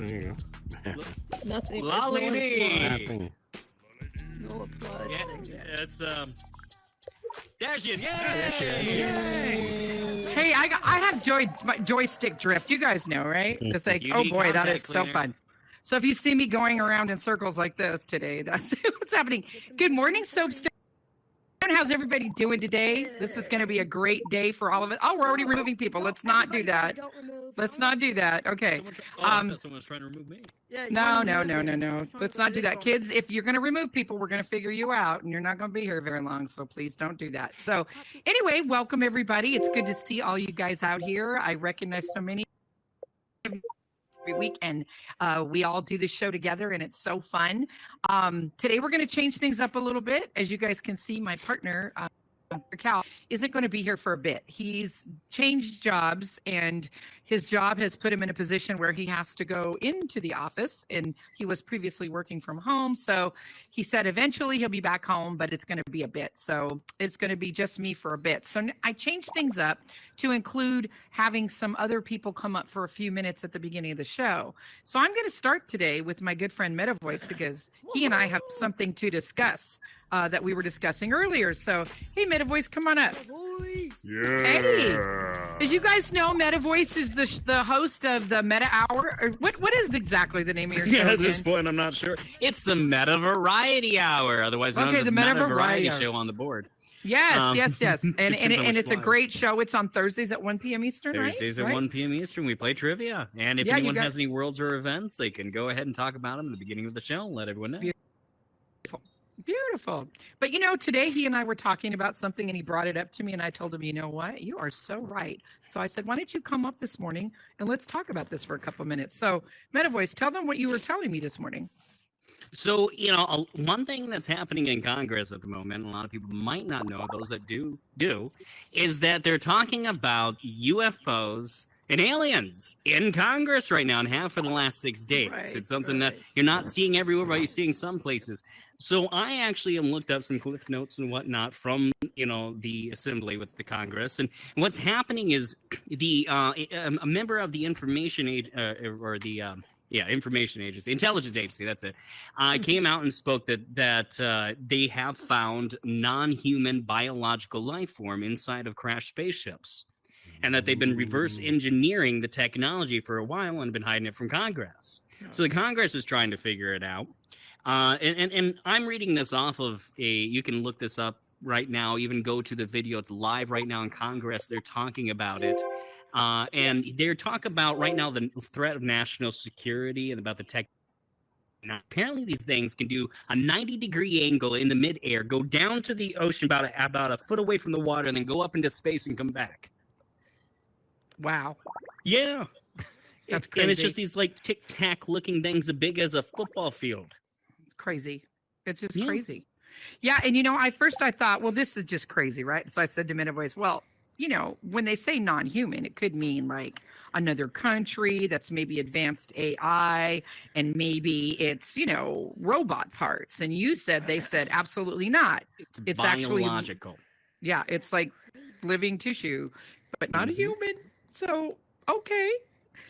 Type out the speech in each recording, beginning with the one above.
There you go. Nothing. Lolly. No applause. Yeah, it's there she is. Yay! There she is. Yay. Hey, I have joystick drift. You guys know, right? It's like, oh boy, that is so fun. So if you see me going around in circles like this today, that's what's happening. Good morning, Soapstone. How's everybody doing today? This is going to be a great day for all of it. Oh, we're already removing people. Let's not do that. Let's not do that. Okay. I thought someone was trying to remove me. Yeah, no. Let's not do that. Kids, if you're going to remove people, we're going to figure you out, and you're not going to be here very long, so please don't do that. So anyway, welcome, everybody. It's good to see all you guys out here. I recognize so many every week, and we all do this show together, and it's so fun. Today, we're going to change things up a little bit. As you guys can see, my partner, Cal, isn't going to be here for a bit. He's changed jobs, and his job has put him in a position where he has to go into the office, and he was previously working from home. So he said eventually he'll be back home, but it's going to be a bit. So it's going to be just me for a bit. So I changed things up to include having some other people come up for a few minutes at the beginning of the show. So I'm going to start today with my good friend Meta Voice, because he and I have something to discuss that we were discussing earlier. So, hey, Meta Voice, come on up. Yeah. Hey, as you guys know, Meta Voice is the host of the Meta Hour. Or what is exactly the name of your show? Yeah, at this point, I'm not sure. It's the Meta Variety Hour, otherwise known as the Meta Variety Show on the board. Yes. And it's a great show. It's on Thursdays at 1 p.m. Eastern, Thursdays at 1 p.m. Eastern. We play trivia. And if anyone has any worlds or events, they can go ahead and talk about them at the beginning of the show and let everyone know. Beautiful. But today he and I were talking about something, and he brought it up to me, and I told him, you know what? You are so right. So I said, why don't you come up this morning and let's talk about this for a couple minutes. So Meta Voice, tell them what you were telling me this morning. So, one thing that's happening in Congress at the moment, a lot of people might not know, those that do, is that they're talking about UFOs and aliens in Congress right now, and have for the last 6 days. It's something that you're not seeing everywhere, but you're seeing some places. So I actually looked up some cliff notes and whatnot from, the assembly with the Congress. And what's happening is a member of the information information agency, intelligence agency, that's it, came out and spoke that they have found non-human biological life form inside of crashed spaceships, and that they've been reverse engineering the technology for a while and been hiding it from Congress. So the Congress is trying to figure it out. And I'm reading this off of you can look this up right now, even go to the video. It's live right now in Congress. They're talking about it. And they're talking about right now the threat of national security and about the tech. Now, apparently these things can do a 90-degree angle in the midair, go down to the ocean about a foot away from the water, and then go up into space and come back. Wow. Yeah. That's crazy. And it's just these tic-tac looking things as big as a football field. It's crazy. It's just crazy. Yeah. And I thought, well, this is just crazy, right? So I said to Meta Voice, well, when they say non-human, it could mean like another country that's maybe advanced AI, and maybe it's, robot parts. And they said absolutely not. It's biological. Actually, yeah, it's like living tissue, but not a human. So, okay.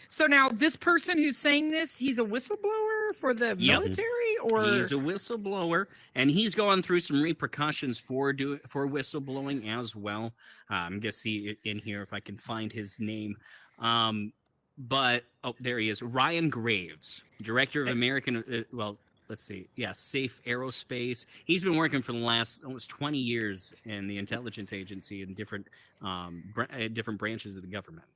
So now this person who's saying this, he's a whistleblower for the military, or he's a whistleblower, and he's going through some repercussions for whistleblowing as well. I'm gonna see in here if I can find his name. But there he is, Ryan Graves, director of American. Let's see. Yeah, Safe Aerospace. He's been working for the last almost 20 years in the intelligence agency in different branches of the government.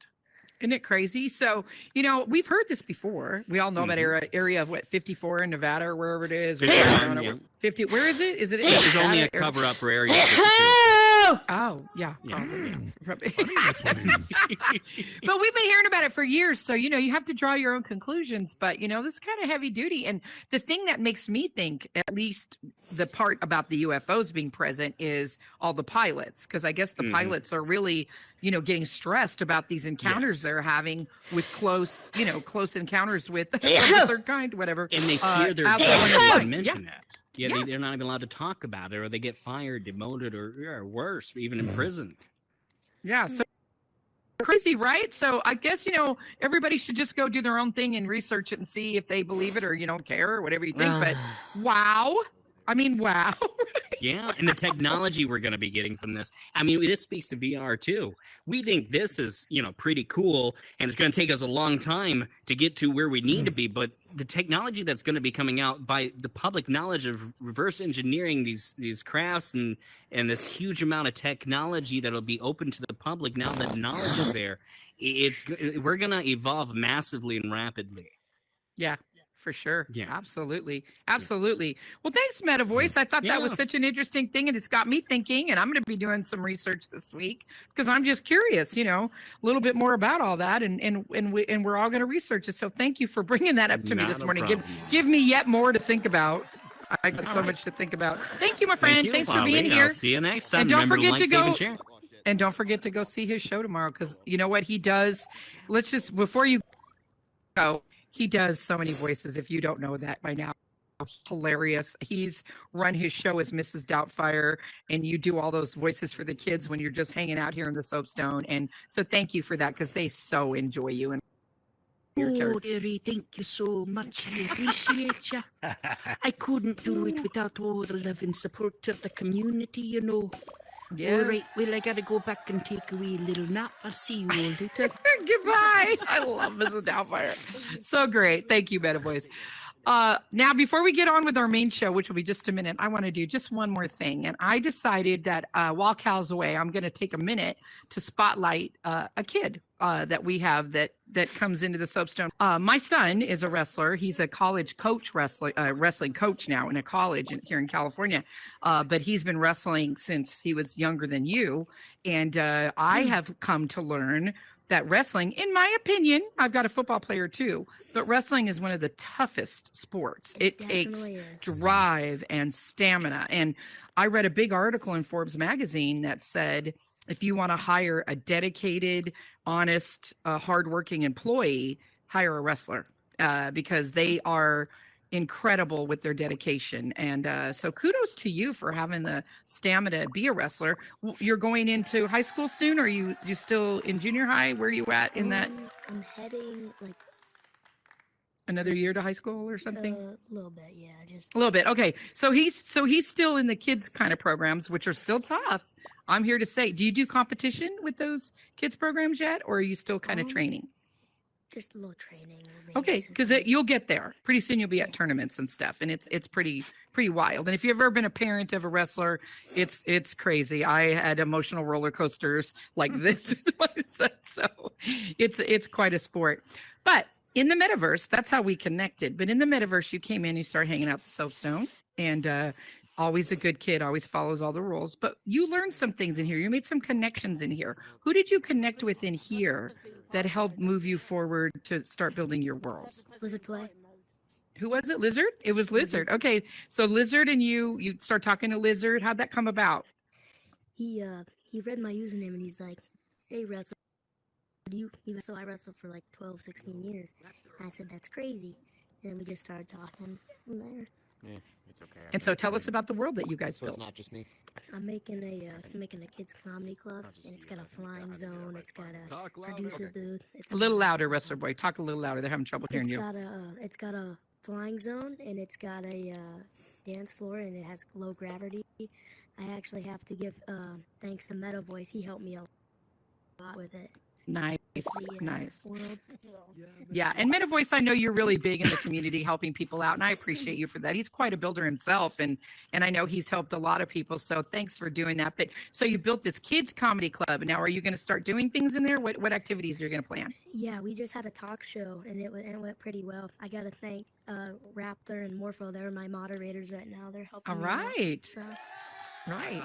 Isn't it crazy? So, we've heard this before. We all know about area of 54 in Nevada or wherever it is. 50. Where is it? Is it? There's only a cover-up for area 52. Oh, yeah. But we've been hearing about it for years. So, you have to draw your own conclusions. But, this is kind of heavy duty. And the thing that makes me think, at least the part about the UFOs being present, is all the pilots. Because I guess the pilots are really, getting stressed about these encounters they're having with close encounters with the third kind, whatever. And they fear they're going to mention that. Yeah, they're not even allowed to talk about it, or they get fired, demoted, or worse, even imprisoned. Yeah, so crazy. crazy, right? So I guess, everybody should just go do their own thing and research it and see if they believe it or you don't care or whatever you think. But wow. I mean, wow. Yeah, and the technology we're going to be getting from this. I mean, this speaks to VR too. We think this is, pretty cool, and it's going to take us a long time to get to where we need to be. But the technology that's going to be coming out by the public knowledge of reverse engineering these crafts and this huge amount of technology that'll be open to the public now that knowledge is there, we're going to evolve massively and rapidly. Yeah. For sure. Yeah. Absolutely. Well, thanks, Meta Voice. I thought that was such an interesting thing, and it's got me thinking, and I'm going to be doing some research this week because I'm just curious, a little bit more about all that, and we're all going to research it. So thank you for bringing that up to me this morning. Give me yet more to think about. I got so much to think about. Thank you, my friend. Thanks for being here. I'll see you next time. And don't forget to go. Share. And don't forget to go see his show tomorrow because you know what he does. Let's just before you go. He does so many voices. If you don't know that by now, hilarious. He's run his show as Mrs. Doubtfire, and you do all those voices for the kids when you're just hanging out here in the Soapstone. And so thank you for that because they so enjoy you. And dearie, thank you so much. I appreciate you. I couldn't do it without all the love and support of the community, Yeah. All right, well, I got to go back and take a wee little nap. I'll see you all later. Goodbye. I love Mrs. Doubtfire. So great. Thank you, Meta Voice. Now, before we get on with our main show, which will be just a minute, I want to do just one more thing. And I decided that while Cal's away, I'm going to take a minute to spotlight a kid that we have that comes into the Soapstone. My son is a wrestler. He's a college coach, wrestling coach now in a college here in California. But he's been wrestling since he was younger than you. And I have come to learn that wrestling, in my opinion, I've got a football player too, but wrestling is one of the toughest sports. It takes drive and stamina. And I read a big article in Forbes magazine that said, if you want to hire a dedicated, honest, hardworking employee, hire a wrestler because they are incredible with their dedication. And so kudos to you for having the stamina to be a wrestler. You're going into high school soon, or are you still in junior high? Where are you at in that? I'm heading another year to high school or something? A little bit, yeah, just a little bit. Okay. So he's still in the kids kind of programs, which are still tough. I'm here to say, do you do competition with those kids programs yet, or are you still kind of training? just a little training. Okay, because you'll get there pretty soon. You'll be at tournaments and stuff, and it's pretty wild. And if you've ever been a parent of a wrestler, it's crazy. I had emotional roller coasters like this with my son, so it's quite a sport. But in the metaverse, that's how we connected. But in the metaverse, you came in, you started hanging out the Soapstone, and always a good kid, always follows all the rules. But you learned some things in here. You made some connections in here. Who did you connect with in here that helped move you forward to start building your worlds? Lizard play. Who was it? Lizard? It was Lizard. Okay, so Lizard and you start talking to Lizard. How'd that come about? He read my username and he's like, "Hey, wrestle. So I wrestled for like 12, 16 years." And I said, "That's crazy." And then we just started talking from there. Yeah, it's okay. And so tell us about the world that you guys So built. it's not just me. I'm making a kids comedy club, and it's got a flying zone. It's got a producer booth. It's A little louder, Wrestler Boy. Talk a little louder. They're having trouble hearing It's you. got a flying zone, and it's got a dance floor, and it has low gravity. I actually have to give thanks to Meta Voice. He helped me a lot with it. Nice, nice. World. Yeah, and Meta Voice, I know you're really big in the community, helping people out, and I appreciate you for that. He's quite a builder himself, and I know he's helped a lot of people. So thanks for doing that. But so you built this kids comedy club. Now, are you going to start doing things in there? What activities are you going to plan? Yeah, we just had a talk show, and it went pretty well. I got to thank Raptor and Morpho. They're my moderators right now. They're helping All me out, right, so. right.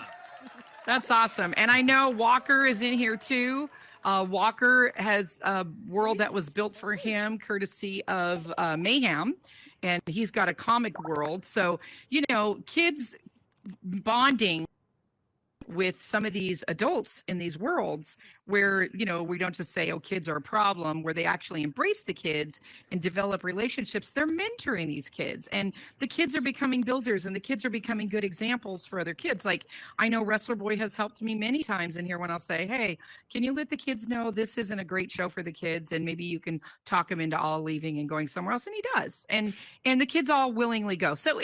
That's awesome. And I know Walker is in here too. Walker has a world that was built for him courtesy of Mayhem, and he's got a comic world. So, kids bonding with some of these adults in these worlds where, you know, we don't just say, oh, kids are a problem, where they actually embrace the kids and develop relationships. They're mentoring these kids, and the kids are becoming builders, and the kids are becoming good examples for other kids. Like, I know Wrestler Boy has helped me many times in here when I'll say, hey, can you let the kids know this isn't a great show for the kids, and maybe you can talk them into all leaving and going somewhere else. And he does, and the kids all willingly go. So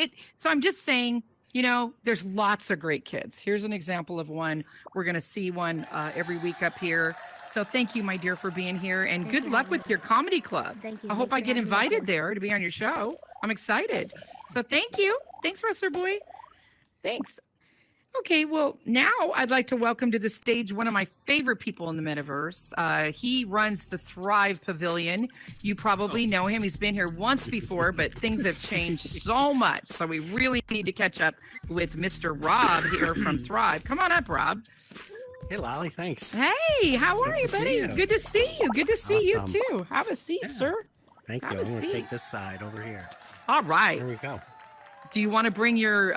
I'm just saying, you know, there's lots of great kids. Here's an example of one. We're going to see one every week up here. So thank you, my dear, for being here, and Thanks good for luck having with me. your comedy club. Thank you. I hope Thanks I for get having me up invited here. there to be on your show. I'm excited. So thank you. Thanks, Wrestler Boy. Thanks. Okay, well, now I'd like to welcome to the stage one of my favorite people in the metaverse. He runs the Thrive Pavilion. You probably know him. He's been here once before, but things have changed so much. So we really need to catch up with Mr. Rob here from Thrive. Come on up, Rob. Hey, Lolly, thanks. Hey, how are you, to see buddy? you. Good to see you. Good to see Awesome. you, too. Have a seat, Yeah. sir. Thank Have you. a I'm going to seat. take this side over here. All right. There we go. Do you want to bring your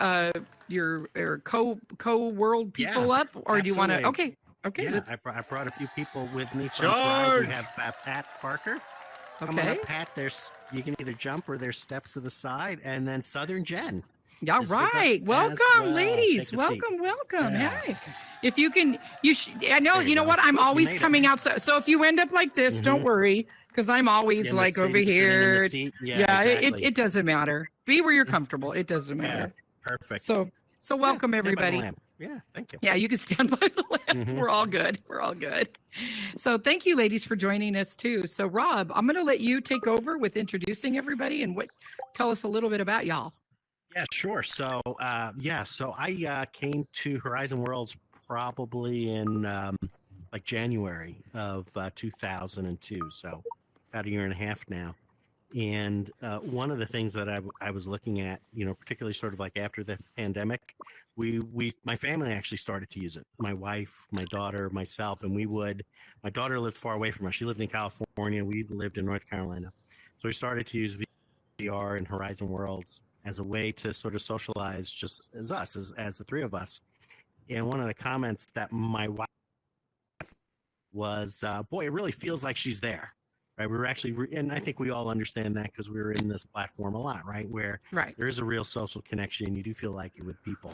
co-world people Yeah, up, or do you want to? absolutely. Okay. Yeah, Let's, I brought a few people with me from Thrive. We have Pat Parker. Come on okay. up, Pat. You can either jump or there's steps to the side, and then Southern Jen. All is with us right. as Welcome, well. ladies. Take a seat. Welcome. Yeah. Hey, if you can, I know, There you you know go. what? I'm Oop, you always made it. coming out. So if you end up like this, don't worry, because I'm always In the like over seat, sitting in the here. seat. Yeah, exactly. it doesn't matter. Be where you're comfortable. It doesn't Yeah, matter. perfect. So welcome, Yeah, stand by the everybody. lamp. Yeah, thank you. Yeah, you can stand by the lamp. Mhm. We're all good. We're all good. So thank you, ladies, for joining us too. So Rob, I'm going to let you take over with introducing everybody and tell us a little bit about y'all. Yeah, sure. So, so I came to Horizon Worlds probably in like January of 2002. So, about a year and a half now. And one of the things that I was looking at, you know, particularly sort of like after the pandemic, my family actually started to use it. My wife, my daughter, myself, and my daughter lived far away from us. She lived in California. We lived in North Carolina. So we started to use VR and Horizon Worlds as a way to sort of socialize just as us, as the three of us. And one of the comments that my wife was, boy, it really feels like she's there. Right. We were actually, and I think we all understand that because we were in this platform a lot, right? Where there is a real social connection. You do feel like you're with people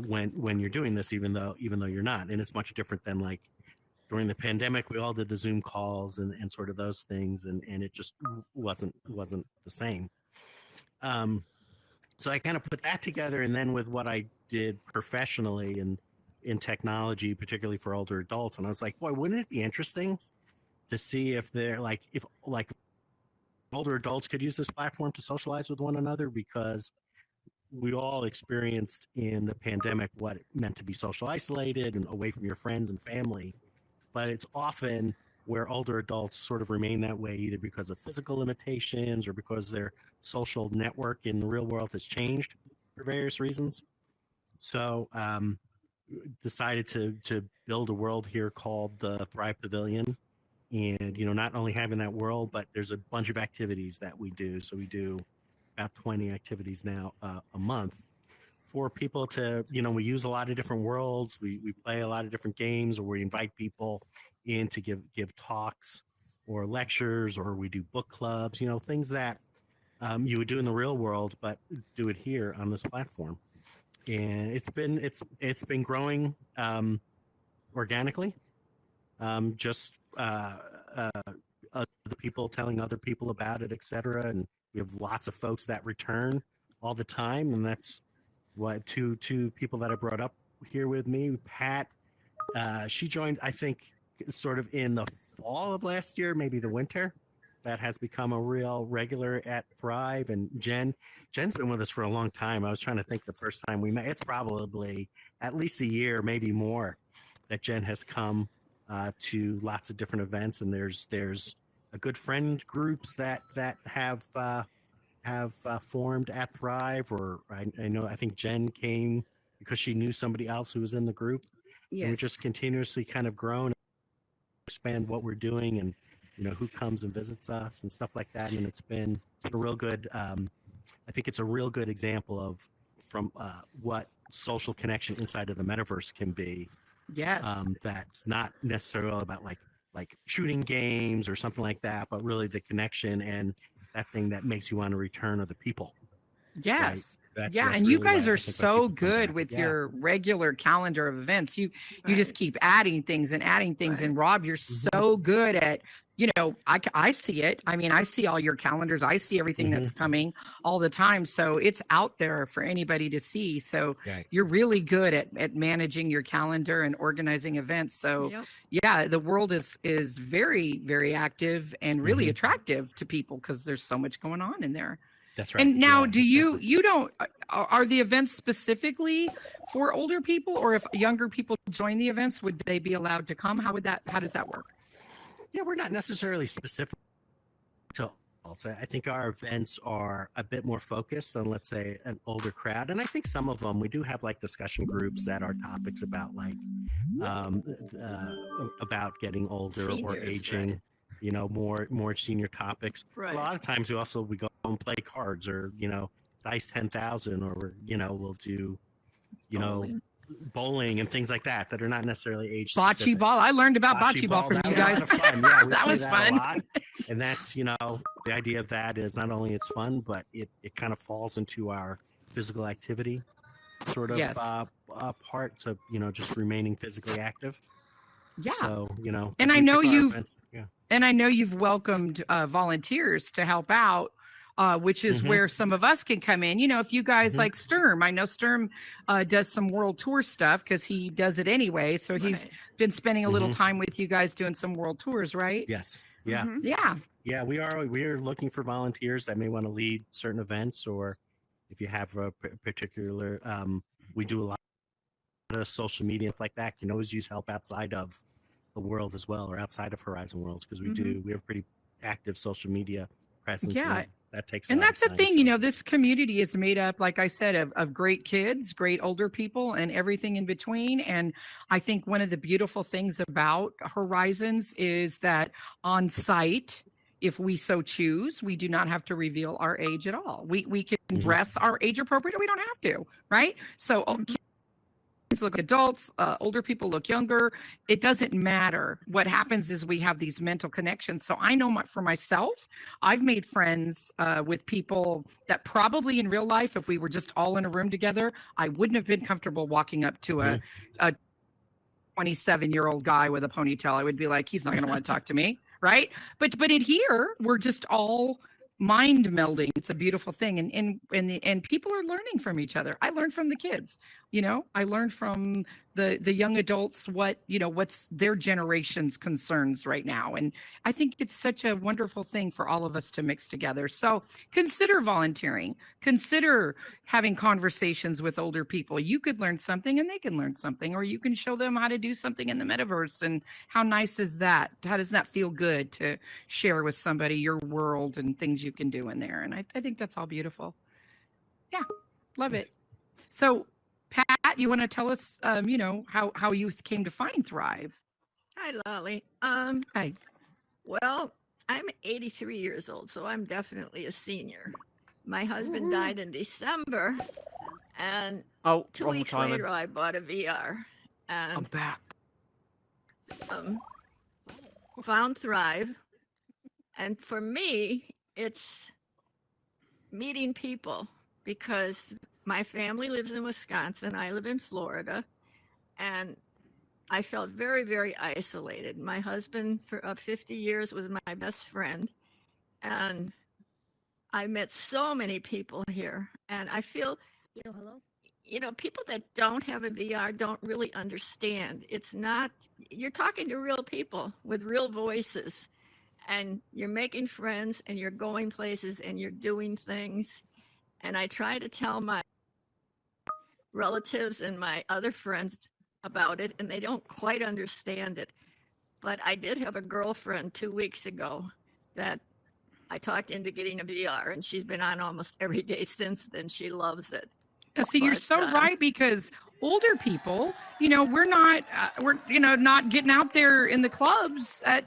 when you're doing this, even though you're not. And it's much different than like during the pandemic, we all did the Zoom calls and sort of those things, and it just wasn't the same. So I kind of put that together, and then with what I did professionally and in technology, particularly for older adults, and I was like, boy, wouldn't it be interesting to see if if older adults could use this platform to socialize with one another, because we all experienced in the pandemic what it meant to be social isolated and away from your friends and family. But it's often where older adults sort of remain that way, either because of physical limitations or because their social network in the real world has changed for various reasons. So decided to build a world here called the Thrive Pavilion. And, you know, not only having that world, but there's a bunch of activities that we do. So we do about 20 activities now a month for people to, you know, we use a lot of different worlds. We play a lot of different games, or we invite people in to give talks or lectures, or we do book clubs, you know, things that you would do in the real world, but do it here on this platform. And it's been growing organically. Just other people telling other people about it, etc. And we have lots of folks that return all the time, and that's what two people that I brought up here with me. Pat, she joined, I think, sort of in the fall of last year, maybe the winter. That has become a real regular at Thrive. And Jen's been with us for a long time. I was trying to think the first time we met. It's probably at least a year, maybe more, that Jen has come to lots of different events. And there's a good friend groups that have formed at Thrive. Or I think Jen came because she knew somebody else who was in the group. Yes. And we just continuously kind of grown, expand what we're doing, and you know, who comes and visits us and stuff like that. And it's been a real good, I think it's a real good example of from what social connection inside of the metaverse can be. Yes. That's not necessarily about like shooting games or something like that, but really the connection and that thing that makes you want to return of the people. Yes. That's And you really guys why are I think why so people come good back. with Yeah. your regular calendar of events. You just Right. keep adding things and adding things. Right. And Rob, you're so good at, I see it. I mean, I see all your calendars. I see everything that's coming all the time. So it's out there for anybody to see. So Right. you're really good at managing your calendar and organizing events. So Yep. yeah, the world is very, very active and really attractive to people because there's so much going on in there. That's right. And now, Yeah, do exactly. you don't are the events specifically for older people, or if younger people join the events, would they be allowed to come? How does that work? Yeah, we're not necessarily specific to adults. I think our events are a bit more focused on, let's say, an older crowd. And I think some of them, we do have like discussion groups that are topics about like about getting older or Seniors, aging, right. more senior topics. Right. A lot of times we go and play cards or, dice 10,000 or, we'll do, bowling and things like that are not necessarily age Bocce specific. ball. I learned about bocce ball from that you was guys. a lot of fun. Yeah, we That play was that fun. a lot. And that's, the idea of that is not only it's fun, but it kind of falls into our physical activity sort of Yes. part to, just remaining physically active. Yeah. So, And we I know pick our you've events. Yeah. And I know you've welcomed volunteers to help out, which is where some of us can come in. If you guys like Sturm, I know Sturm does some world tour stuff because he does it anyway. So he's Right. been spending a little time with you guys doing some world tours, right? Yes. Yeah. Mhm. Yeah. Yeah, we are looking for volunteers that may want to lead certain events, or if you have a particular, we do a lot of social media stuff like that. You can always use help outside of the world as well, or outside of Horizon Worlds, because we have pretty active social media presence. Yeah. And that takes. And a lot that's of the time, thing, so. this community is made up, like I said, of great kids, great older people, and everything in between. And I think one of the beautiful things about Horizons is that on site, if we so choose, we do not have to reveal our age at all. We can dress our age appropriate, or we don't have to, right? So kids look adults, older people look younger. It doesn't matter. What happens is we have these mental connections. So I know for myself, I've made friends with people that probably in real life, if we were just all in a room together, I wouldn't have been comfortable walking up to a 27-year-old guy with a ponytail. I would be like, he's not going to want to talk to me, right? But in here, we're just all mind melding. It's a beautiful thing, and people are learning from each other. I learned from the kids. I learned from the young adults what's their generation's concerns right now, and I think it's such a wonderful thing for all of us to mix together. So consider volunteering, consider having conversations with older people. You could learn something and they can learn something, or you can show them how to do something in the metaverse. And how nice is that? How does that feel good to share with somebody your world and things you can do in there? And I think that's all beautiful. Yeah, love it. So Pat, you want to tell us, how you came to find Thrive? Hi, Lolly. Hi. Well, I'm 83 years old, so I'm definitely a senior. My husband died in December, and 2 weeks later, I bought a VR and back. found Thrive. And for me, it's meeting people because my family lives in Wisconsin. I live in Florida. And I felt very, very isolated. My husband for 50 years was my best friend. And I met so many people here. And I feel, Hello? People that don't have a VR don't really understand. It's not, you're talking to real people with real voices. And you're making friends and you're going places and you're doing things. And I try to tell my relatives and my other friends about it, and they don't quite understand it. But I did have a girlfriend 2 weeks ago that I talked into getting a VR, and she's been on almost every day since then. She loves it. See, you're But, so right, because older people, we're not not getting out there in the clubs I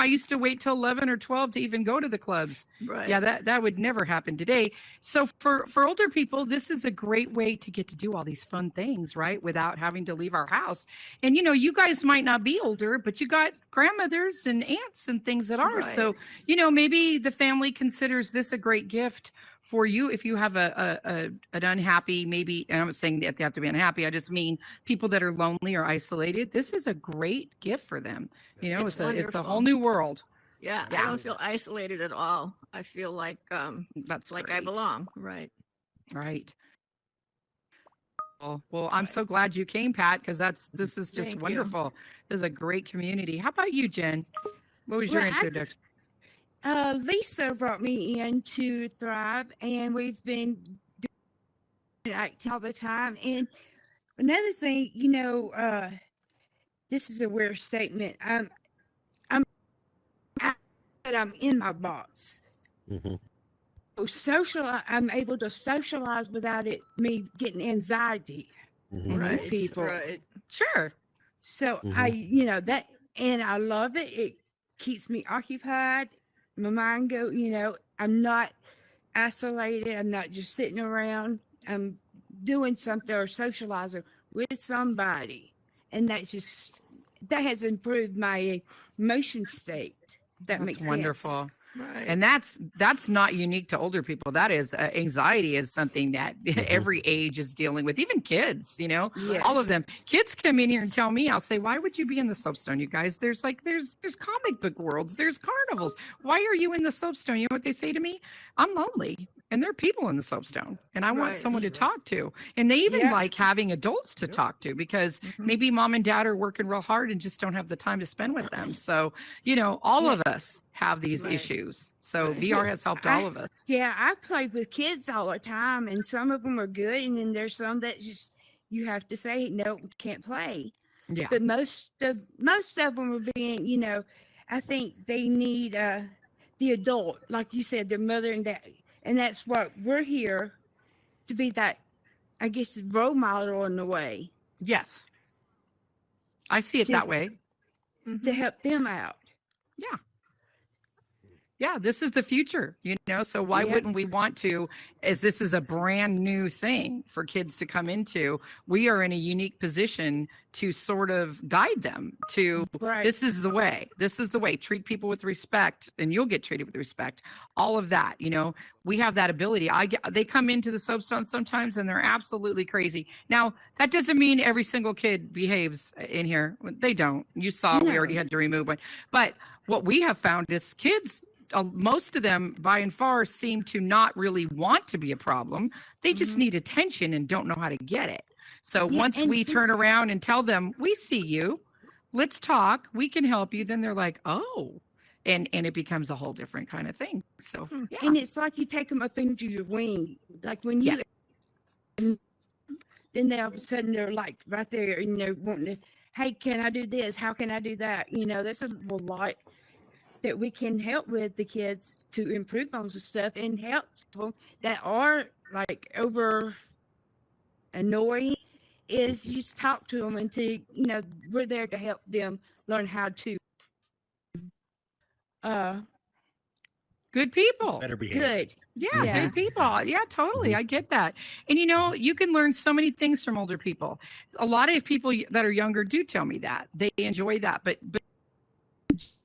used to wait till 11 or 12 to even go to the clubs. Right. Yeah, that would never happen today. So for older people, this is a great way to get to do all these fun things, right, without having to leave our house. And you guys might not be older, but you got grandmothers and aunts and things that are. Right. So maybe the family considers this a great gift for you if you have an unhappy, maybe, and I'm not saying that they have to be unhappy, I just mean people that are lonely or isolated. This is a great gift for them. It's a wonderful. whole new world. Yeah, Yeah. I don't feel isolated at all. I feel like That's like great. I belong. Right. Right. Well, I'm so glad you came, Pat, because this is just Thank you. wonderful. This is a great community. How about you, Jen? What was your Well, introduction? Lisa brought me into Thrive, and we've been doing it all the time. And another thing, this is a weird statement. I'm in my box. Mhm. I'm able to socialize without me getting anxiety. Mhm. Right. people. Right. Sure. So Mhm. that, and I love it. It keeps me occupied. My mind I'm not isolated. I'm not just sitting around. I'm doing something or socializing with somebody. And that has improved my emotion state. That That's makes wonderful. sense. Right. And that's not unique to older people. That is anxiety is something that every age is dealing with, even kids, all of Yes. them. Kids come in here and tell me, I'll say, why would you be in the Soapstone, you guys? There's comic book worlds, there's carnivals. Why are you in the Soapstone? You know what they say to me? I'm lonely. And there are people in the Soapstone, and I want Right. someone to talk to. And they even Yeah. like having adults to talk to, because maybe mom and dad are working real hard and just don't have the time to spend with them. So, all of us have these Right. issues. So Right. VR has helped all of us. Yeah, I play with kids all the time, and some of them are good, and then there's some that just you have to say no, can't play. Yeah. But most of them are being, I think they need the adult, like you said, their mother and dad, and that's what we're here to be, that, I guess, role model in a way Yes. I see it To- that way. to help them out. Yeah. Yeah, this is the future, so why Yeah. wouldn't we want to, as this is a brand new thing for kids to come into, we are in a unique position to sort of guide them to, Right. this is the way, treat people with respect, and you'll get treated with respect, all of that, we have that ability. They come into the Soapstone sometimes and they're absolutely crazy. Now, that doesn't mean every single kid behaves in here. They don't. You saw, we already No. had to remove one. But what we have found is kids, most of them by and far seem to not really want to be a problem. They just need attention and don't know how to get it. So Yeah, once and we turn around and tell them, we see you, let's talk, we can help you, then they're like, oh, and it becomes a whole different kind of thing. So yeah. And it's like you take them up into your wing, like when you, Yes. then they all of a sudden they're like right there, wanting to, hey, can I do this? How can I do that? This is a lot that we can help with the kids to improve on some stuff, and help people that are like over annoying, is you just talk to them until, we're there to help them learn how to Good people. Better behave. good. Yeah, Yeah. good people. Yeah, totally. I get that. And you can learn so many things from older people. A lot of people that are younger do tell me that. They enjoy that, but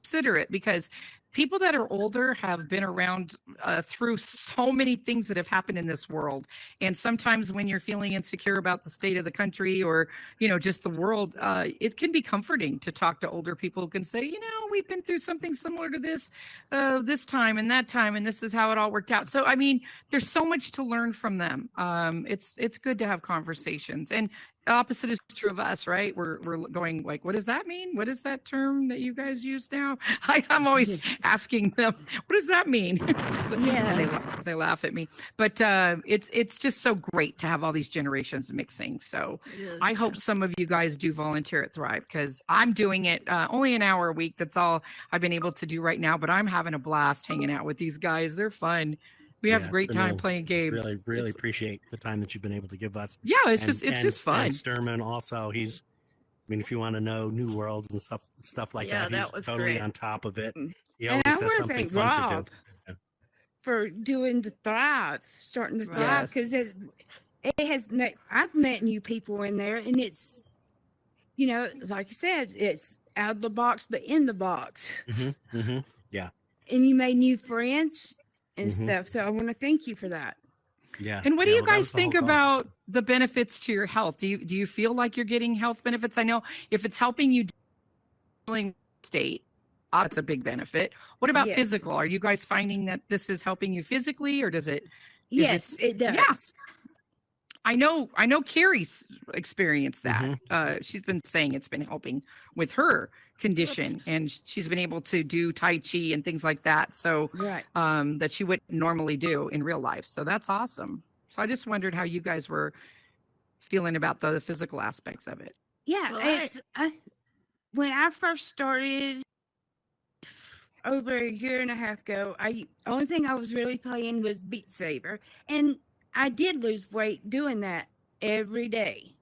consider it, because people that are older have been around through so many things that have happened in this world. And sometimes when you're feeling insecure about the state of the country, or, just the world, it can be comforting to talk to older people who can say, we've been through something similar to this time and that time, and this is how it all worked out. So, I mean, there's so much to learn from them. It's good to have conversations. And the opposite is true of us, right? We're going like, what does that mean? What is that term that you guys use now? I'm always asking them, what does that mean? So, and they laugh at me. But it's just so great to have all these generations mixing. So I hope some of you guys do volunteer at Thrive, because I'm doing it only an hour a week. That's all I've been able to do right now. But I'm having a blast hanging out with these guys. They're fun. We have Yeah, a it's great been time a- playing games. Really It's- appreciate the time that you've been able to give us. yeah, it's And, just fun. And Sturman also, I mean, if you want to know new worlds and stuff like Yeah, that, he's that was totally great. on top of it. He And always I has want to something thank fun to do. Rob for doing the Thrive, starting the Right. Thrive, Yes. because I've met new people in there, and it's, you know, like I said, it's out of the box, but in the box. Yeah. And you made new friends and Mhm. stuff. So I want to thank you for that. Yeah. And what do Yeah, you well, that guys was the think whole goal. about the benefits to your health? Do you feel like you're getting health benefits? I know if it's helping you dealing state, that's a big benefit. What about Yes. physical? Are you guys finding that this is helping you physically, or does it? Yes, it does. Yeah. I know Carrie's experienced that. She's been saying it's been helping with her condition, and she's been able to do Tai Chi and things like that. So Right. that she wouldn't normally do in real life. So that's awesome. So I just wondered how you guys were feeling about the physical aspects of it. Yeah, Well, when I first started over a year and a half ago, only thing I was really playing was Beat Saber, and I did lose weight doing that every day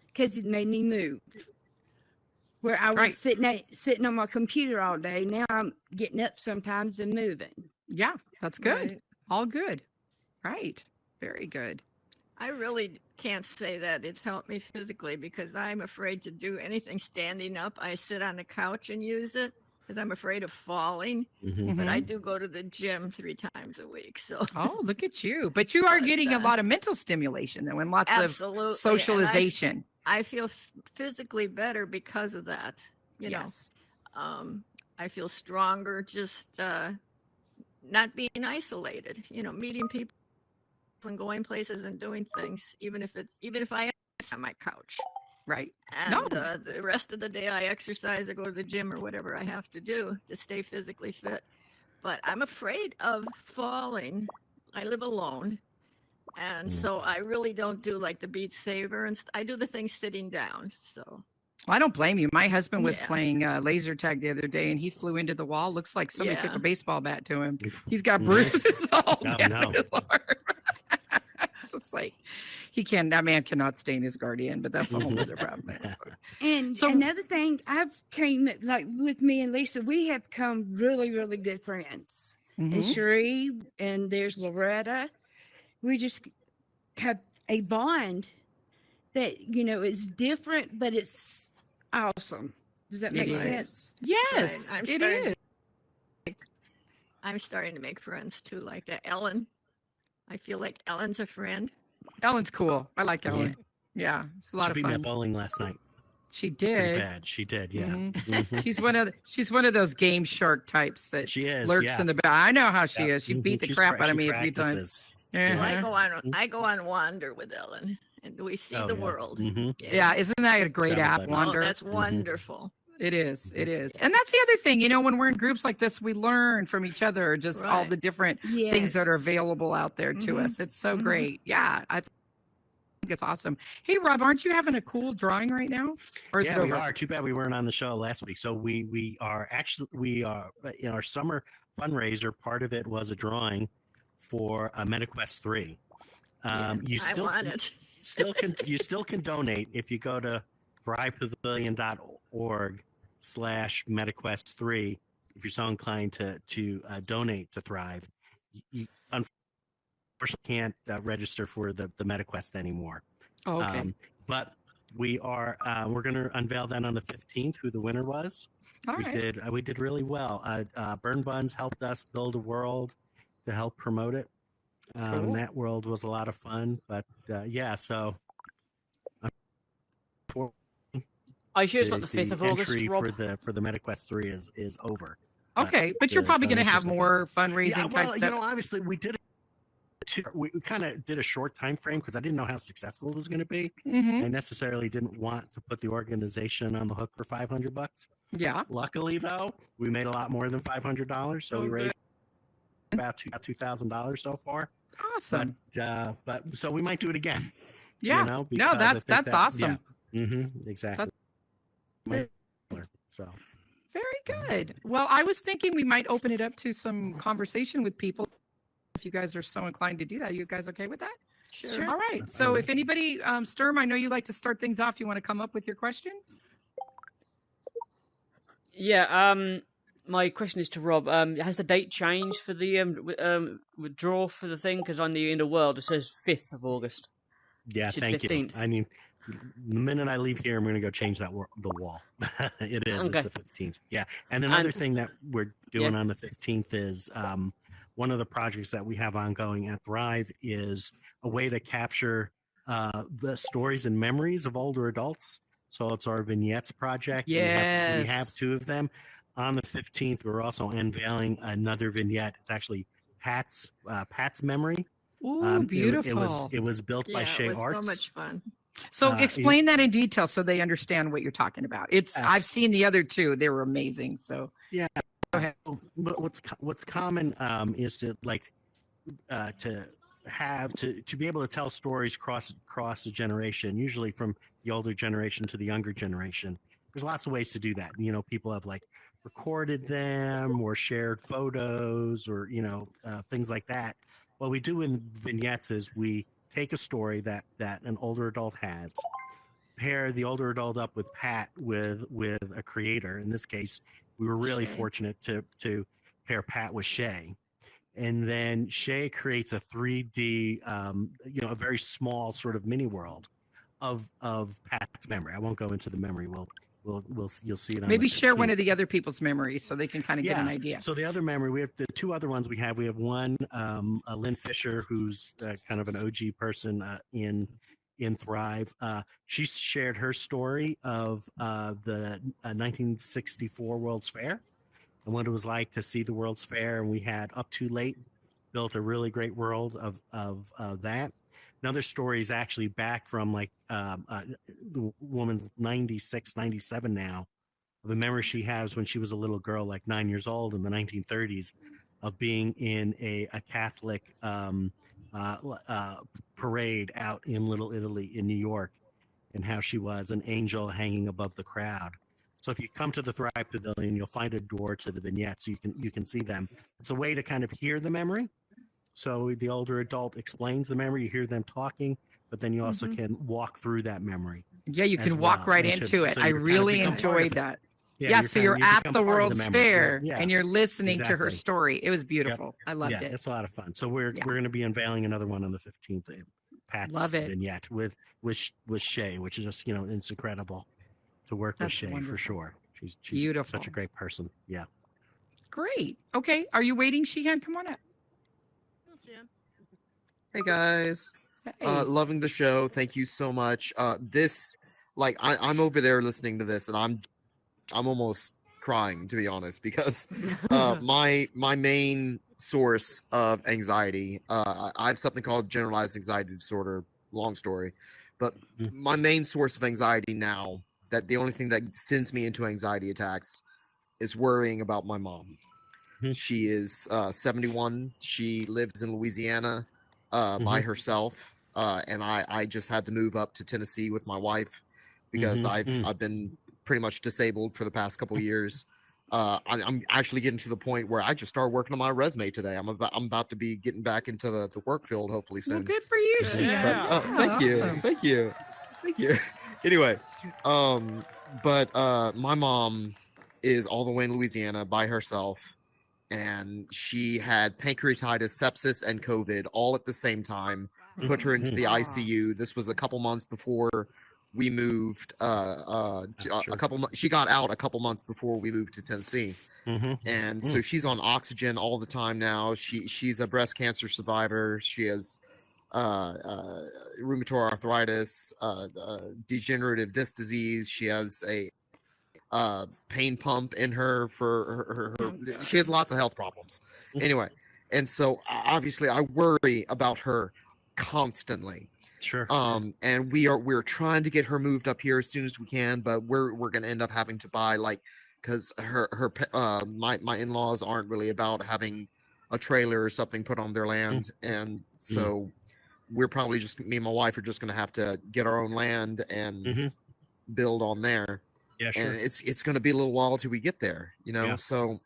because it made me move. Where I was Right. sitting on my computer all day, now I'm getting up sometimes and moving. Yeah, that's good. Right. All good. Right. Very good. I really can't say that it's helped me physically because I'm afraid to do anything standing up. I sit on the couch and use it because I'm afraid of falling. But I do go to the gym 3 times a week. So Oh, look at you. But you are But, getting a lot of mental stimulation though, and lots absolutely. of And socialization. I feel physically better because of that. You Yes. know, I feel stronger just not being isolated. You know, meeting people and going places and doing things, even if I am on my couch. Right. And No. the rest of the day I exercise or go to the gym or whatever I have to do to stay physically fit. But I'm afraid of falling. I live alone. And so I really don't do like the Beat Saber and I do the things sitting down. So Well, I don't blame you. My husband was Yeah. playing laser tag the other day, and he flew into the wall. Looks like somebody took Yeah. a baseball bat to him. He's got bruises all Oh, down no. his arm. It's just like that man cannot stain his guardian, but that's a whole other problem. And So- another thing, like with me and Lisa, we have become really, really good friends. And Mhm. Cherie, and there's Loretta. We just have a bond that, you know, is different, but it's awesome. Does that It make is. sense? Yes, I'm it starting is. I'm starting to make friends too, like that. Ellen. I feel like Ellen's a friend. Ellen's cool. I like Ellen. Yeah, it's a lot She of beat me fun. at bowling last night. She Pretty did. bad. She did. Yeah. Mhm. Mhm. She's one of those game shark types that She is. lurks Yeah. in the back. I know how she Yeah. is. She Mhm. beat the She's crap pra- out of she me a few times. practices. Well, Uh-huh. I go on Wander with Ellen, and we see Oh, the yeah. world. Mhm. Yeah, isn't that a great Travel app, buddies. Wander? Oh, that's wonderful. It is. It is. And that's the other thing, when we're in groups like this, we learn from each other, just all Right. the different things Yes. that are available out there to Mhm. us. It's so Mhm. great. Yeah, I think it's awesome. Hey, Rob, aren't you having a cool drawing right now? Or is Yeah, it we over? are. Too bad we weren't on the show last week. So we are in our summer fundraiser. Part of it was a drawing for MetaQuest 3. You I still want it. you still can donate if you go to thrivePavilion.org/MetaQuest3 if you're so inclined to donate to Thrive. You unfortunately can't register for the MetaQuest anymore. Oh, okay. But we're going to unveil that on the 15th who the winner was. All right. We did really well. Burn Buns helped us build a world to help promote it. Cool. That world was a lot of fun, but so I sure it's not the 5th of August, entry Rob. for the MetaQuest 3 is over. Okay, but you're probably going to have donations more fundraising Yeah, type well, stuff. obviously we did it. We kind of did a short time frame because I didn't know how successful it was going to be. Mhm. I necessarily didn't want to put the organization on the hook for $500. Yeah. Luckily, though, we made a lot more than $500, so we raised about $2,000 so far. Awesome. But so we might do it again. Yeah. because I No, think that's awesome. Yeah. Exactly. So Very good. Well, I was thinking we might open it up to some conversation with people if you guys are so inclined to do that. Are you guys okay with that? Sure. All right. So if anybody, Sturm, I know you like to start things off. You want to come up with your question? Yeah. My question is to Rob. Has the date changed for the withdrawal for the thing? Because on the Inner World it says 5th of August. Yeah, Should thank you. 15th. I mean, the minute I leave here, I'm going to go change the wall. It is. Okay. It's the 15th. Yeah. And another thing that we're doing on the 15th is one of the projects that we have ongoing at Thrive is a way to capture the stories and memories of older adults. So it's our vignettes project. Yes. We have 2 of them. On the 15th, we're also unveiling another vignette. It's actually Pat's memory. Ooh, beautiful. It was built by Shea it was Arts. so much fun. So explain that in detail so they understand what you're talking about. I've seen the other 2. They were amazing. So yeah. Go ahead. But what's common is to be able to tell stories cross the generation, usually from the older generation to the younger generation. There's lots of ways to do that. People have recorded them or shared photos or things like that. What we do in vignettes is we take a story that an older adult has, pair the older adult up with Pat with a creator. In this case, we were really fortunate to pair Pat with Shay. And then Shay creates a 3D, a very small sort of mini world of Pat's memory. I won't go into the memory. You'll see it on maybe the share one 15th. of the other people's memories so they can kind of get an idea. So the other memory, we have the 2 other ones we have. We have one, Lynn Fisher, who's kind of an OG person in Thrive. She shared her story of the 1964 World's Fair and what it was like to see the World's Fair. And we had Up Too Late built a really great world of that. Another story is actually back from the woman's 96, 97 now, of a memory she has when she was a little girl, 9 years old in the 1930s, of being in a Catholic parade out in Little Italy in New York, and how she was an angel hanging above the crowd. So if you come to the Thrive Pavilion, you'll find a door to the vignettes. So you can see them. It's a way to kind of hear the memory. So the older adult explains the memory. You hear them talking, but then you also can walk through that memory. Yeah, you can walk right into it. So I you really become part of enjoyed it. that. Yeah, so you're at the World's Fair Yeah, and you're listening to her exactly. story. It was beautiful. I loved Yeah, it. it's a lot of fun. So we're going to be unveiling another one on the 15th. Pat's Love it. vignette with Shay, which is just it's incredible to work with Shay for sure. She's beautiful. Such a great person. Yeah. Great. Okay. Are you waiting, Sheehan? Come on up. Hey guys. Hey. Loving the show. Thank you so much. I'm over there listening to this and I'm almost crying, to be honest, because my main source of anxiety, I have something called generalized anxiety disorder, long story, but my main source of anxiety now, that the only thing that sends me into anxiety attacks, is worrying about my mom. She is 71. She lives in Louisiana by herself, and I just had to move up to Tennessee with my wife because I've been pretty much disabled for the past couple of years. I'm actually getting to the point where I just started working on my resume today. I'm about to be getting back into the work field hopefully soon. Well, good for you, Sheehan. Thank you. Anyway, but my mom is all the way in Louisiana by herself, and she had pancreatitis, sepsis, and COVID all at the same time. Put her into the ICU. This was a couple months before we moved. She got out a couple months before we moved to Tennessee, and so she's on oxygen all the time now. She's a breast cancer survivor. She has rheumatoid arthritis, degenerative disc disease. She has a pain pump in her for her. She has lots of health problems. Anyway, and so obviously I worry about her constantly. Sure. And we're trying to get her moved up here as soon as we can, but we're going to end up having to buy, because my in-laws aren't really about having a trailer or something put on their land, and so we're probably me and my wife are just going to have to get our own land and build on there. Yeah, sure. And it's going to be a little while till we get there, Yeah. So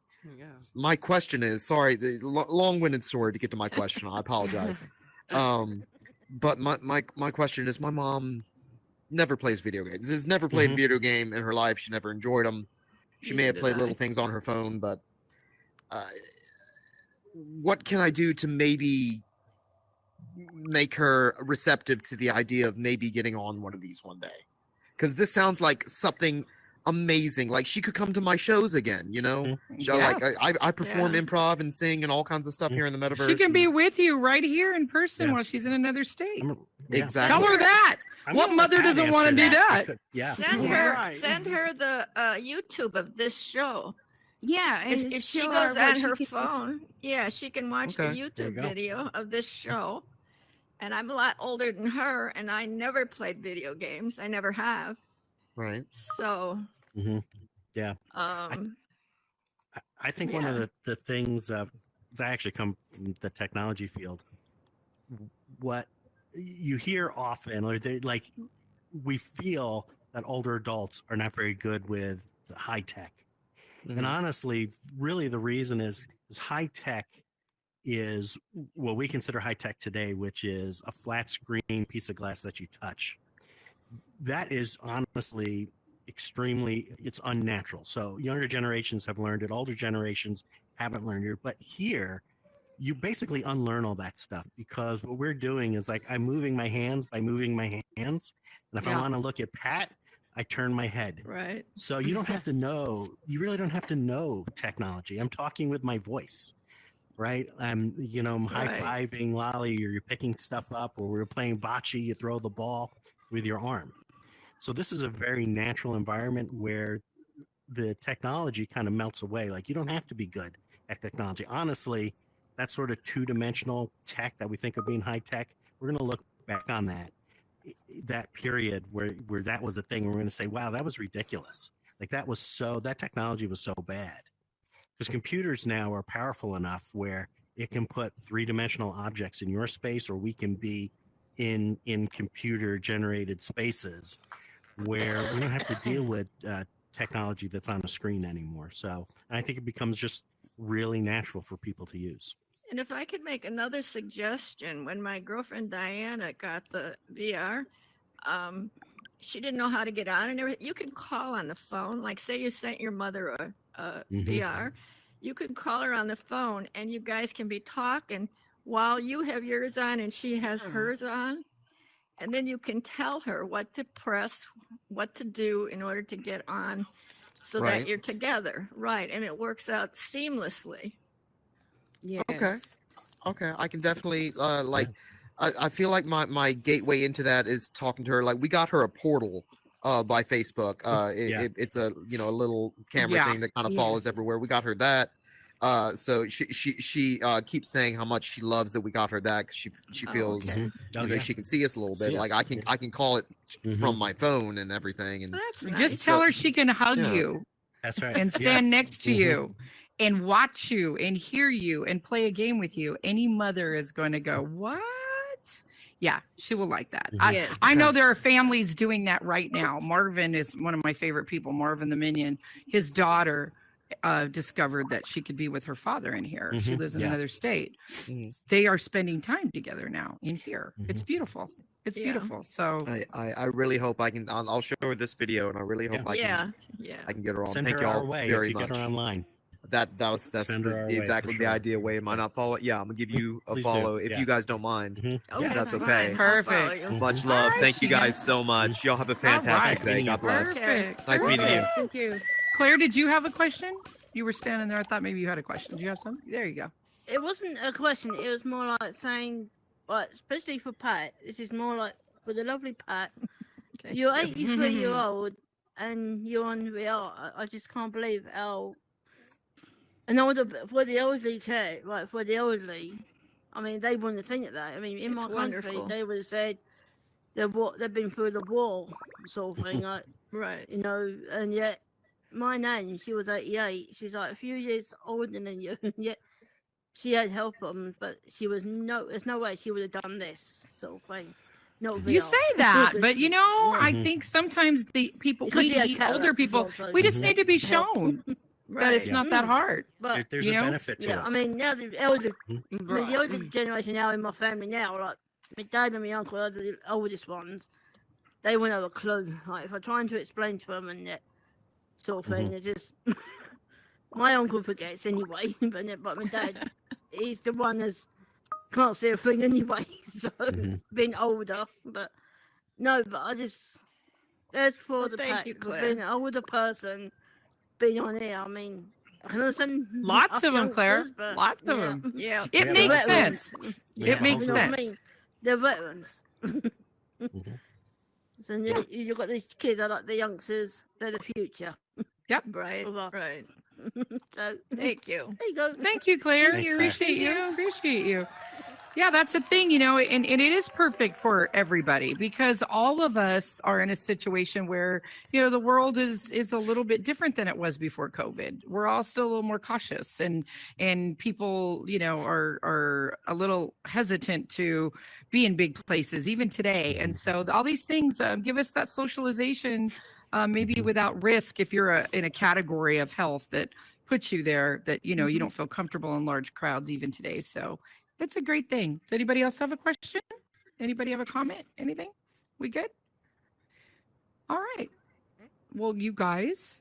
my question is, sorry, the long-winded story to get to my question. I apologize. But my question is, my mom never plays video games. Has never played a video game in her life. She never enjoyed them. She may have played little things on her phone, but what can I do to maybe make her receptive to the idea of maybe getting on one of these one day? Because this sounds like something amazing. Like she could come to my shows again, you know? So, like I perform improv and sing and all kinds of stuff here in the metaverse. She can be with you right here in person while she's in another state. Exactly. Tell her that. What mother doesn't want to do that? Send her the YouTube of this show. Yeah, and if she goes on her phone, she can watch the YouTube video of this show. And I'm a lot older than her, and I never played video games. I never have. Right. So. Yeah. I think one of the things I actually come from the technology field. What you hear often, or we feel that older adults are not very good with high tech. And honestly, really the reason is high tech is what we consider high tech today, which is a flat screen piece of glass that you touch. That is honestly it's unnatural. So younger generations have learned it. Older generations haven't learned it. But here, you basically unlearn all that stuff, because what we're doing is like I'm moving my hands by moving my hands. And if I want to look at Pat, I turn my head. Right. So you don't have to know, you really don't have to know technology. I'm talking with my voice, right? I'm high-fiving Lolly, or you're picking stuff up, or we're playing bocce, you throw the ball with your arm. So this is a very natural environment where the technology kind of melts away. Like you don't have to be good at technology. Honestly, that sort of two-dimensional tech that we think of being high tech, we're going to look back on that period where that was a thing. We're going to say, wow, that was ridiculous. Like that technology was so bad. Because computers now are powerful enough where it can put three-dimensional objects in your space, or we can be in computer-generated spaces where we don't have to deal with technology that's on a screen anymore. So I think it becomes just really natural for people to use. And if I could make another suggestion, when my girlfriend Diana got the VR, she didn't know how to get on and everything. You can call on the phone. Like say you sent your mother a VR, you can call her on the phone and you guys can be talking while you have yours on and she has hers on. And then you can tell her what to press, what to do in order to get on so that you're together. Right. And it works out seamlessly. Yes. Okay. I can definitely I feel like my gateway into that is talking to her. Like we got her a portal by Facebook. It's a a little camera thing that kind of follows everywhere. We got her that. So she keeps saying how much she loves that we got her that, because she feels she can see us a little bit. Like I can call it from my phone and everything. And just tell her she can hug you. That's right. And stand next to you and watch you and hear you and play a game with you. Any mother is going to go, what? Yeah, she will like that. I know there are families doing that right now. Marvin is one of my favorite people, Marvin the Minion. His daughter discovered that she could be with her father in here. She lives in another state. They are spending time together now in here. It's beautiful. It's beautiful. So I really hope I can. I'll show her this video, and I really hope I can get her on. Send Thank her you all our way very if you much. Get her online. That's exactly the idea way. Am I not follow? Yeah, I'm gonna give you a follow if you guys don't mind. If that's okay. Perfect. Much love. Thank you guys so much. Y'all have a fantastic day. God bless. Perfect. Nice meeting you. Thank you. Claire, did you have a question? You were standing there. I thought maybe you had a question. Do you have some? There you go. It wasn't a question. It was more like saying, especially for Pat, this is more like for the lovely Pat. You're 83-year-old and you're on VR. I just can't believe how. And for the elderly care, right? For the elderly, I mean, they wouldn't think of that. I mean, in my country, they would have said they've been through the war, sort of thing, like right. And yet. My nan, she was 88. She was like a few years older than you, and yet she had health problems. But there's no way she would have done this sort of thing. No, you say that, but I think sometimes the people, older people, we just need to be shown. that it's not that hard. But There's you a know? benefit to yeah, it. I mean now the elder, Mhm. I mean the older generation now in my family now, like my dad and my uncle are the oldest ones. They won't have a clue. Like if I'm trying to explain to them and that sort of thing, Mhm. they just my uncle forgets anyway, but my dad, he's the one that's can't see a thing anyway. So Mhm. being older, but no, but I just that's for Well, the thank pack you, for Claire. being an older person being on here. I mean, I can understand Lots us of them, Claire. youngsters, but Lots of yeah. them. Yeah. It Yeah, makes but also- sense. We It have a whole makes You know what I group. sense. mean? They're veterans. Mhm. So you've got these kids are like the youngsters. They're the future Right. of us. Right. So Thank you. there you go. Thank you, Claire. Thanks, Claire. Appreciate you. Appreciate you. Yeah, that's the thing, and it is perfect for everybody because all of us are in a situation where, the world is a little bit different than it was before COVID. We're all still a little more cautious and people, are a little hesitant to be in big places even today. And so all these things give us that socialization, maybe without risk if you're in a category of health that puts you there that, you don't feel comfortable in large crowds even today. So it's a great thing. Does anybody else have a question? Anybody have a comment? Anything? We good? All right. Well, you guys,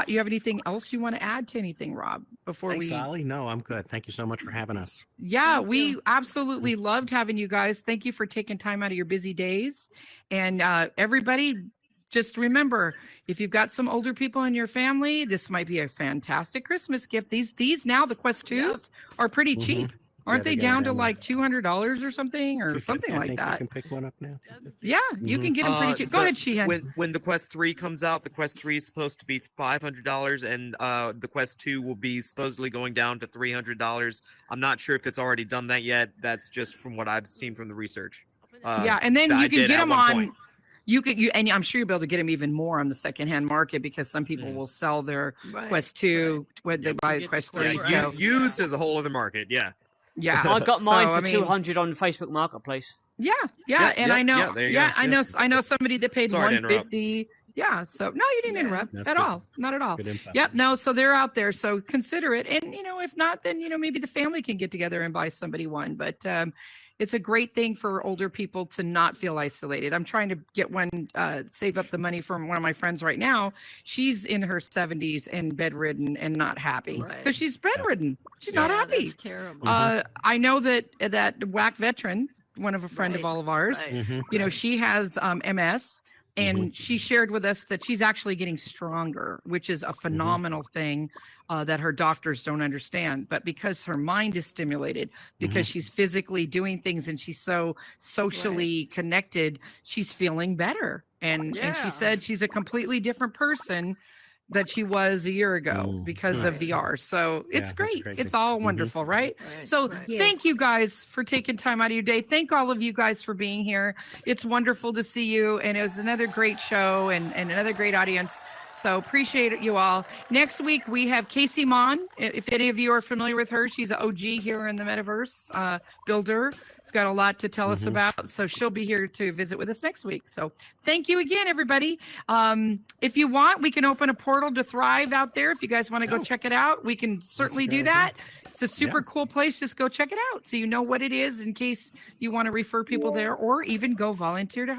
you have anything else you want to add to anything, Rob, before Thanks, we? Ollie. No, I'm good. Thank you so much for having us. Yeah, Thank we you. absolutely loved having you guys. Thank you for taking time out of your busy days. And everybody, just remember, if you've got some older people in your family, this might be a fantastic Christmas gift. These now, the Quest 2s are pretty Mhm. cheap. Yeah, Aren't they they got down to them. like $200 or something or something I like think that? you can pick one up now. Yeah, you can get them pretty cheap. Go ahead, Sheehan. When the Quest 3 comes out, the Quest 3 is supposed to be $500, and the Quest 2 will be supposedly going down to $300. I'm not sure if it's already done that yet. That's just from what I've seen from the research. Yeah, and then that I you can did get at them one on. point. And I'm sure you'll be able to get them even more on the secondhand market because some people will sell their Right. Quest 2 when they buy the Quest 3. Yeah, So used is a whole other market. Yeah. yeah, I got mine So, for I mean- 200 on Facebook Marketplace. yeah, Yeah, and yeah, I know, yeah, there you go. I know, I know somebody that paid Sorry to interrupt. $150. Yeah, so no, you didn't Yeah. interrupt That's at good. all, not at all. Good info. Yep, no, so they're out there, so consider it, and if not, then maybe the family can get together and buy somebody one, but it's a great thing for older people to not feel isolated. I'm trying to get one, save up the money from one of my friends right now. She's in her 70s and bedridden and not happy Right. because she's bedridden. She's not Yeah, happy. That's terrible. I know that WAC veteran, one of a friend of Right, all of ours, right. Mhm. she has MS, and she shared with us that she's actually getting stronger, which is a phenomenal thing that her doctors don't understand. But because her mind is stimulated, because she's physically doing things and she's so socially connected, she's feeling better. And she Yeah. said she's a completely different person that she was a year ago because of Right. VR. So Yeah, it's that's great. crazy. It's all wonderful, right? Right, So right. thank you guys for taking time out of your day. Thank all of you guys for being here. It's wonderful to see you. And it was another great show and another great audience. So appreciate it, you all. Next week, we have Casey Mon. If any of you are familiar with her, she's an OG here in the metaverse builder. She's got a lot to tell us about. So she'll be here to visit with us next week. So thank you again, everybody. If you want, we can open a portal to Thrive out there. If you guys want to go check it out, we can certainly do great that. idea. It's a super cool place. Just go check it out so you know what it is in case you want to refer people there or even go volunteer to help.